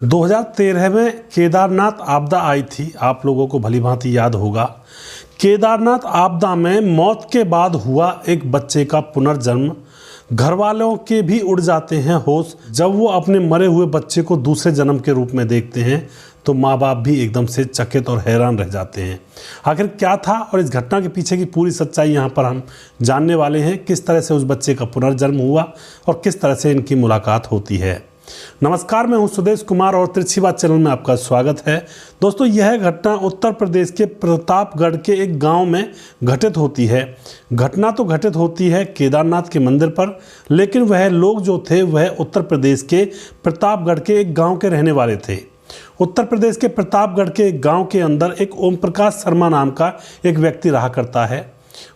2013 में केदारनाथ आपदा आई थी। आप लोगों को भली भांति याद होगा। केदारनाथ आपदा में मौत के बाद हुआ एक बच्चे का पुनर्जन्म। घर वालों के भी उड़ जाते हैं होश जब वो अपने मरे हुए बच्चे को दूसरे जन्म के रूप में देखते हैं, तो माँ बाप भी एकदम से चकित और हैरान रह जाते हैं। आखिर क्या था और इस घटना के पीछे की पूरी सच्चाई यहाँ पर हम जानने वाले हैं। किस तरह से उस बच्चे का पुनर्जन्म हुआ और किस तरह से इनकी मुलाकात होती है। नमस्कार, मैं हूं सुदेश कुमार और तिरछी बात चैनल में आपका स्वागत है। दोस्तों, यह घटना उत्तर प्रदेश के प्रतापगढ़ के एक गांव में घटित होती है। घटना तो घटित होती है केदारनाथ के मंदिर पर, लेकिन वह लोग जो थे वह उत्तर प्रदेश के प्रतापगढ़ के एक गांव के रहने वाले थे। उत्तर प्रदेश के प्रतापगढ़ के एक गांव के अंदर एक ओम प्रकाश शर्मा नाम का एक व्यक्ति रहा करता है।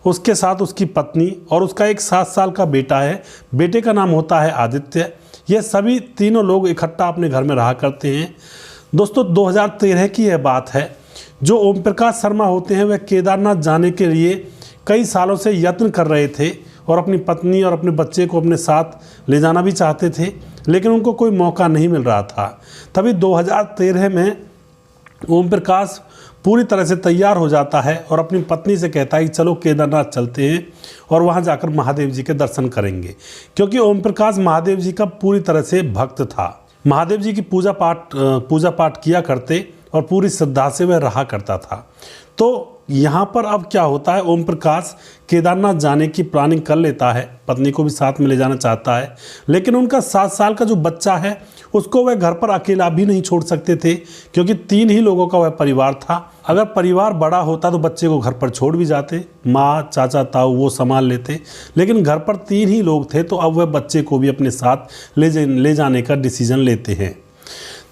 उसके साथ उसकी पत्नी और उसका एक 7 साल का बेटा है। बेटे का नाम होता है आदित्य। ये सभी तीनों लोग इकट्ठा अपने घर में रहा करते हैं। दोस्तों, 2013 की यह बात है। जो ओम प्रकाश शर्मा होते हैं वह केदारनाथ जाने के लिए कई सालों से यत्न कर रहे थे और अपनी पत्नी और अपने बच्चे को अपने साथ ले जाना भी चाहते थे, लेकिन उनको कोई मौका नहीं मिल रहा था। तभी 2013 में ओम प्रकाश पूरी तरह से तैयार हो जाता है और अपनी पत्नी से कहता है कि चलो केदारनाथ चलते हैं और वहाँ जाकर महादेव जी के दर्शन करेंगे, क्योंकि ओम प्रकाश महादेव जी का पूरी तरह से भक्त था। महादेव जी की पूजा पाठ किया करते और पूरी श्रद्धा से वह रहा करता था। तो यहाँ पर अब क्या होता है, ओम प्रकाश केदारनाथ जाने की प्लानिंग कर लेता है, पत्नी को भी साथ में ले जाना चाहता है, लेकिन उनका 7 साल का जो बच्चा है उसको वह घर पर अकेला भी नहीं छोड़ सकते थे, क्योंकि 3 ही लोगों का वह परिवार था। अगर परिवार बड़ा होता तो बच्चे को घर पर छोड़ भी जाते, माँ चाचा ताऊ वो संभाल लेते, लेकिन घर पर 3 ही लोग थे, तो अब वह बच्चे को भी अपने साथ ले जाने का डिसीजन लेते हैं।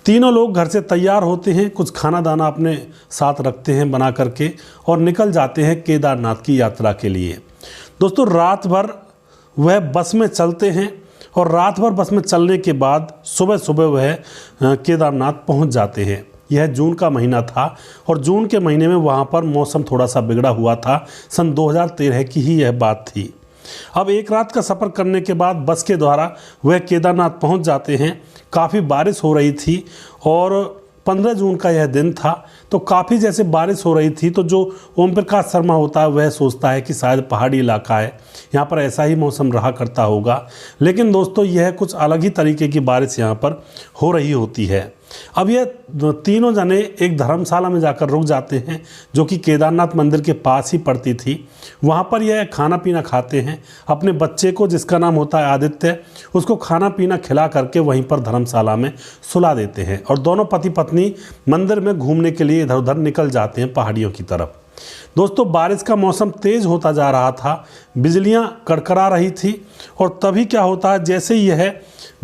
तीनों लोग घर से तैयार होते हैं, कुछ खाना दाना अपने साथ रखते हैं बना करके और निकल जाते हैं केदारनाथ की यात्रा के लिए। दोस्तों, रात भर वह बस में चलते हैं और रात भर बस में चलने के बाद सुबह सुबह वह केदारनाथ पहुंच जाते हैं। यह जून का महीना था और जून के महीने में वहां पर मौसम थोड़ा सा बिगड़ा हुआ था। सन 2013 की ही यह बात थी। अब एक रात का सफ़र करने के बाद बस के द्वारा वह केदारनाथ पहुंच जाते हैं। काफ़ी बारिश हो रही थी और 15 जून का यह दिन था, तो काफ़ी जैसे बारिश हो रही थी, तो जो ओम प्रकाश शर्मा होता है वह सोचता है कि शायद पहाड़ी इलाका है, यहाँ पर ऐसा ही मौसम रहा करता होगा। लेकिन दोस्तों, यह कुछ अलग ही तरीके की बारिश यहाँ पर हो रही होती है। अब यह तीनों जने एक धर्मशाला में जाकर रुक जाते हैं, जो कि केदारनाथ मंदिर के पास ही पड़ती थी। वहाँ पर यह खाना पीना खाते हैं। अपने बच्चे को, जिसका नाम होता है आदित्य, उसको खाना पीना खिला करके वहीं पर धर्मशाला में सुला देते हैं और दोनों पति पत्नी मंदिर में घूमने के लिए इधर उधर निकल जाते हैं पहाड़ियों की तरफ। दोस्तों, बारिश का मौसम तेज़ होता जा रहा था, बिजलियां कड़कड़ा रही थी और तभी क्या होता है, जैसे ही यह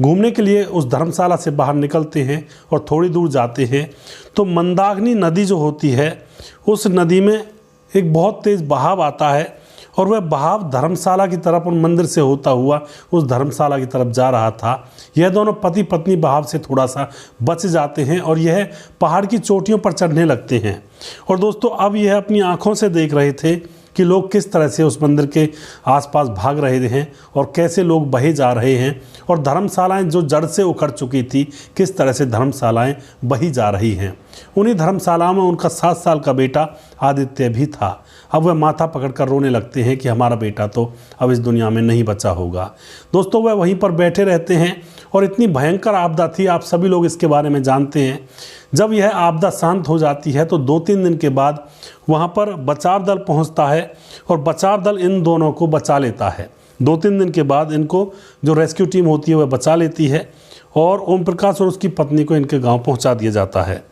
घूमने के लिए उस धर्मशाला से बाहर निकलते हैं और थोड़ी दूर जाते हैं, तो मंदाकिनी नदी जो होती है उस नदी में एक बहुत तेज़ बहाव आता है और वह बहाव धर्मशाला की तरफ और मंदिर से होता हुआ उस धर्मशाला की तरफ जा रहा था। यह दोनों पति पत्नी बहाव से थोड़ा सा बच जाते हैं और यह पहाड़ की चोटियों पर चढ़ने लगते हैं। और दोस्तों, अब यह अपनी आंखों से देख रहे थे कि लोग किस तरह से उस मंदिर के आसपास भाग रहे हैं और कैसे लोग बहे जा रहे हैं और धर्मशालाएं जो जड़ से उखड़ चुकी थी, किस तरह से धर्मशालाएं बही जा रही हैं। उन्हीं धर्मशालाओं में उनका 7 साल का बेटा आदित्य भी था। अब वह माथा पकड़कर रोने लगते हैं कि हमारा बेटा तो अब इस दुनिया में नहीं बचा होगा। दोस्तों, वह वहीं पर बैठे रहते हैं और इतनी भयंकर आपदा थी, आप सभी लोग इसके बारे में जानते हैं। जब यह आपदा शांत हो जाती है तो 2-3 दिन के बाद वहाँ पर बचाव दल पहुँचता है और बचाव दल इन दोनों को बचा लेता है। 2-3 दिन के बाद इनको जो रेस्क्यू टीम होती है वह बचा लेती है और ओम प्रकाश और उसकी पत्नी को इनके गांव पहुंचा दिया जाता है।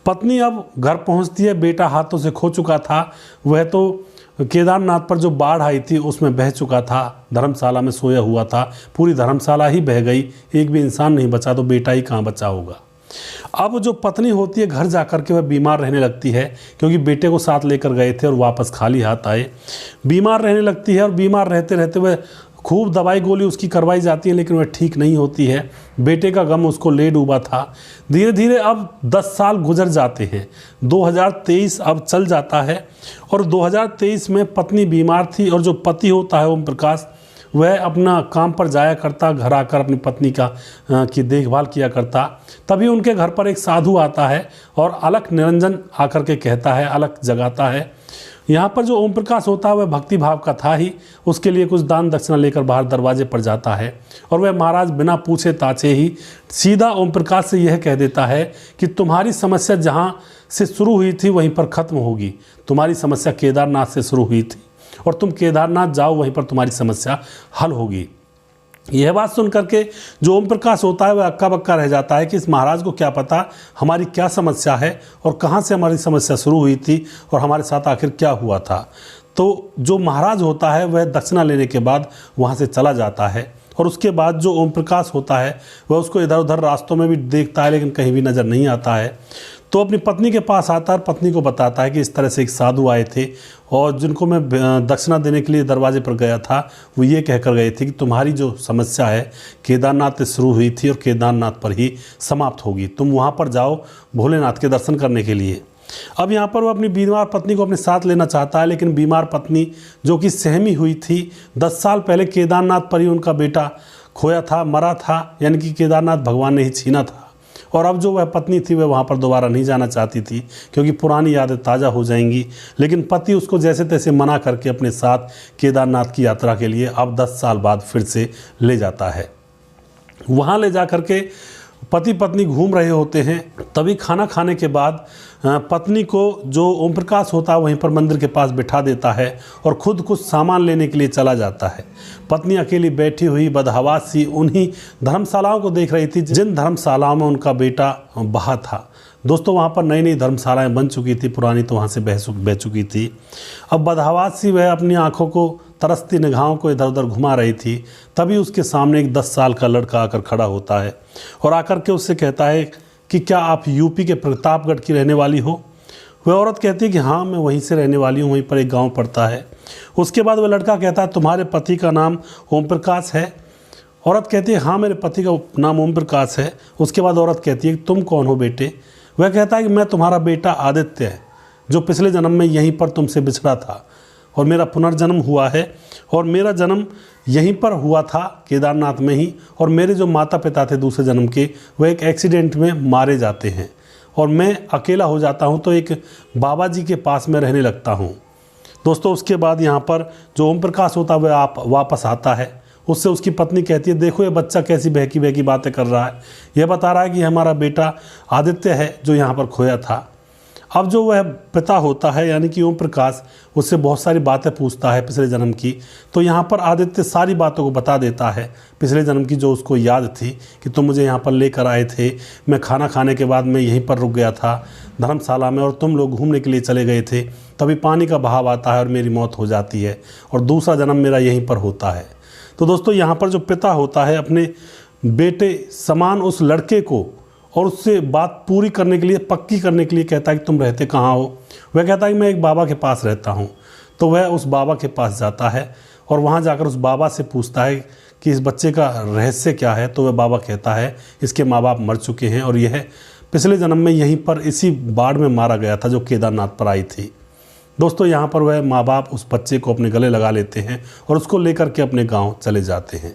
पत्नी अब घर पहुंचती है, बेटा हाथों से खो चुका था। वह तो केदारनाथ पर जो बाढ़ आई थी उसमें बह चुका था, धर्मशाला में सोया हुआ था, पूरी धर्मशाला ही बह गई, एक भी इंसान नहीं बचा, तो बेटा ही कहाँ बचा होगा। अब जो पत्नी होती है घर जाकर के वह बीमार रहने लगती है, क्योंकि बेटे को साथ लेकर गए थे और वापस खाली हाथ आए। बीमार रहने लगती है और बीमार रहते रहते वह खूब दवाई गोली उसकी करवाई जाती है, लेकिन वह ठीक नहीं होती है। बेटे का गम उसको ले डूबा था। धीरे धीरे अब 10 साल गुजर जाते हैं। 2023 अब चल जाता है और 2023 में पत्नी बीमार थी और जो पति होता है ओम प्रकाश, वह अपना काम पर जाया करता, घर आकर अपनी पत्नी की देखभाल किया करता। तभी उनके घर पर एक साधु आता है और अलख निरंजन आकर के कहता है, अलख जगाता है। यहाँ पर जो ओम प्रकाश होता है वह भक्ति भाव का था ही, उसके लिए कुछ दान दक्षिणा लेकर बाहर दरवाजे पर जाता है और वह महाराज बिना पूछे ताछे ही सीधा ओम प्रकाश से यह कह देता है कि तुम्हारी समस्या जहाँ से शुरू हुई थी वहीं पर ख़त्म होगी। तुम्हारी समस्या केदारनाथ से शुरू हुई थी और तुम केदारनाथ जाओ, वहीं पर तुम्हारी समस्या हल होगी। यह बात सुन करके जो ओम प्रकाश होता है वह अक्का बक्का रह जाता है कि इस महाराज को क्या पता हमारी क्या समस्या है और कहाँ से हमारी समस्या शुरू हुई थी और हमारे साथ आखिर क्या हुआ था। तो जो महाराज होता है वह दक्षिणा लेने के बाद वहाँ से चला जाता है और उसके बाद जो ओम प्रकाश होता है वह उसको इधर उधर रास्तों में भी देखता है लेकिन कहीं भी नज़र नहीं आता है। तो अपनी पत्नी के पास आता है और पत्नी को बताता है कि इस तरह से एक साधु आए थे और जिनको मैं दक्षिणा देने के लिए दरवाजे पर गया था, वो ये कहकर गए थे कि तुम्हारी जो समस्या है केदारनाथ से शुरू हुई थी और केदारनाथ पर ही समाप्त होगी। तुम वहाँ पर जाओ भोलेनाथ के दर्शन करने के लिए। अब यहाँ पर वो अपनी बीमार पत्नी को अपने साथ लेना चाहता है, लेकिन बीमार पत्नी जो कि सहमी हुई थी, 10 साल पहले केदारनाथ पर ही उनका बेटा खोया था, मरा था, यानी कि केदारनाथ भगवान ने ही छीना था। और अब जो वह पत्नी थी वह वहाँ पर दोबारा नहीं जाना चाहती थी क्योंकि पुरानी यादें ताज़ा हो जाएंगी। लेकिन पति उसको जैसे तैसे मना करके अपने साथ केदारनाथ की यात्रा के लिए अब 10 साल बाद फिर से ले जाता है। वहाँ ले जा करके पति पत्नी घूम रहे होते हैं। तभी खाना खाने के बाद पत्नी को जो ओम प्रकाश होता है वहीं पर मंदिर के पास बिठा देता है और खुद कुछ सामान लेने के लिए चला जाता है। पत्नी अकेली बैठी हुई बदहवास सी उन्हीं धर्मशालाओं को देख रही थी जिन धर्मशालाओं में उनका बेटा बहा था। दोस्तों वहाँ पर नई नई धर्मशालाएं बन चुकी थी, पुरानी तो वहाँ से बह चुकी थी। अब बदहवास सी वह अपनी आंखों को तरसती निगाहों को इधर उधर घुमा रही थी। तभी उसके सामने एक 10 साल का लड़का आकर खड़ा होता है और आकर के उससे कहता है कि क्या आप यूपी के प्रतापगढ़ की रहने वाली हो। वह औरत कहती है कि हाँ मैं वहीं से रहने वाली हूँ, वहीं पर एक गांव पड़ता है। उसके बाद वह लड़का कहता है तुम्हारे पति का नाम ओम प्रकाश है। औरत कहती है हाँ मेरे पति का नाम ओम प्रकाश है। उसके बाद औरत कहती है कि तुम कौन हो बेटे। वह कहता है कि मैं तुम्हारा बेटा आदित्य है जो पिछले जन्म में यहीं पर तुमसे बिछड़ा था और मेरा पुनर्जन्म हुआ है और मेरा जन्म यहीं पर हुआ था केदारनाथ में ही। और मेरे जो माता पिता थे दूसरे जन्म के वह एक एक्सीडेंट में मारे जाते हैं और मैं अकेला हो जाता हूं तो एक बाबा जी के पास में रहने लगता हूं। दोस्तों उसके बाद यहाँ पर जो ओम प्रकाश होता है वह वापस आता है। उससे उसकी पत्नी कहती है देखो ये बच्चा कैसी बहकी बहकी बातें कर रहा है, यह बता रहा है कि हमारा बेटा आदित्य है जो यहाँ पर खोया था। अब जो वह पिता होता है यानी कि ओम प्रकाश उससे बहुत सारी बातें पूछता है पिछले जन्म की। तो यहाँ पर आदित्य सारी बातों को बता देता है पिछले जन्म की जो उसको याद थी कि तुम मुझे यहाँ पर लेकर आए थे, मैं खाना खाने के बाद मैं यहीं पर रुक गया था धर्मशाला में और तुम लोग घूमने के लिए चले गए थे। तभी पानी का बहाव आता है और मेरी मौत हो जाती है और दूसरा जन्म मेरा यहीं पर होता है। तो दोस्तों यहाँ पर जो पिता होता है अपने बेटे समान उस लड़के को और उससे बात पूरी करने के लिए, पक्की करने के लिए कहता है कि तुम रहते कहाँ हो। वह कहता है कि मैं एक बाबा के पास रहता हूँ। तो वह उस बाबा के पास जाता है और वहाँ जाकर उस बाबा से पूछता है कि इस बच्चे का रहस्य क्या है। तो वह बाबा कहता है इसके माँ बाप मर चुके हैं और यह पिछले जन्म में यहीं पर इसी बाढ़ में मारा गया था जो केदारनाथ पर आई थी। दोस्तों यहाँ पर वह माँ बाप उस बच्चे को अपने गले लगा लेते हैं और उसको लेकर के अपने गांव चले जाते हैं।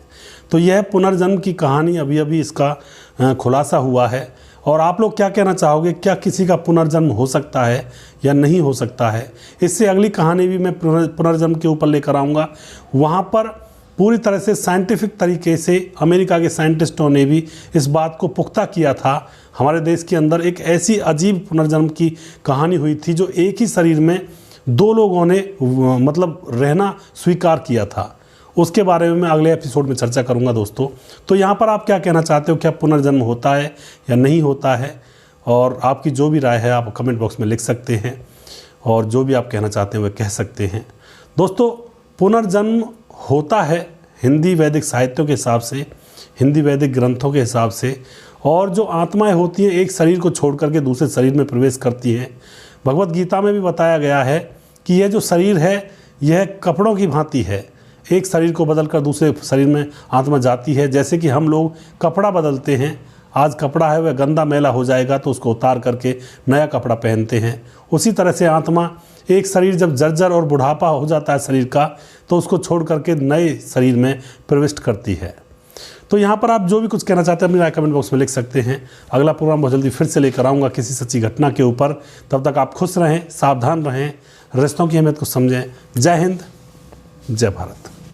तो यह पुनर्जन्म की कहानी अभी अभी इसका खुलासा हुआ है। और आप लोग क्या कहना चाहोगे, क्या किसी का पुनर्जन्म हो सकता है या नहीं हो सकता है? इससे अगली कहानी भी मैं पुनर्जन्म के ऊपर लेकर आऊँगा। वहाँ पर पूरी तरह से साइंटिफिक तरीके से अमेरिका के साइंटिस्टों ने भी इस बात को पुख्ता किया था। हमारे देश के अंदर एक ऐसी अजीब पुनर्जन्म की कहानी हुई थी जो एक ही शरीर में 2 लोगों ने मतलब रहना स्वीकार किया था। उसके बारे में मैं अगले एपिसोड में चर्चा करूंगा दोस्तों। तो यहाँ पर आप क्या कहना चाहते हो, क्या पुनर्जन्म होता है या नहीं होता है? और आपकी जो भी राय है आप कमेंट बॉक्स में लिख सकते हैं और जो भी आप कहना चाहते हैं वह कह सकते हैं। दोस्तों पुनर्जन्म होता है हिंदी वैदिक साहित्यों के हिसाब से, हिंदी वैदिक ग्रंथों के हिसाब से। और जो आत्माएं होती हैं एक शरीर को छोड़ करके दूसरे शरीर में प्रवेश करती हैं। भगवत गीता में भी बताया गया है कि यह जो शरीर है यह कपड़ों की भांति है, एक शरीर को बदलकर दूसरे शरीर में आत्मा जाती है। जैसे कि हम लोग कपड़ा बदलते हैं आज कपड़ा है वह गंदा मैला हो जाएगा तो उसको उतार करके नया कपड़ा पहनते हैं। उसी तरह से आत्मा, एक शरीर जब जर्जर और बुढ़ापा हो जाता है शरीर का, तो उसको छोड़ करके नए शरीर में प्रविष्ट करती है। तो यहाँ पर आप जो भी कुछ कहना चाहते हैं अपनी राय कमेंट बॉक्स में लिख सकते हैं। अगला प्रोग्राम बहुत जल्दी फिर से लेकर आऊँगा किसी सच्ची घटना के ऊपर। तब तक आप खुश रहें, सावधान रहें, रिश्तों की अहमियत को समझें। जय हिंद, जय भारत।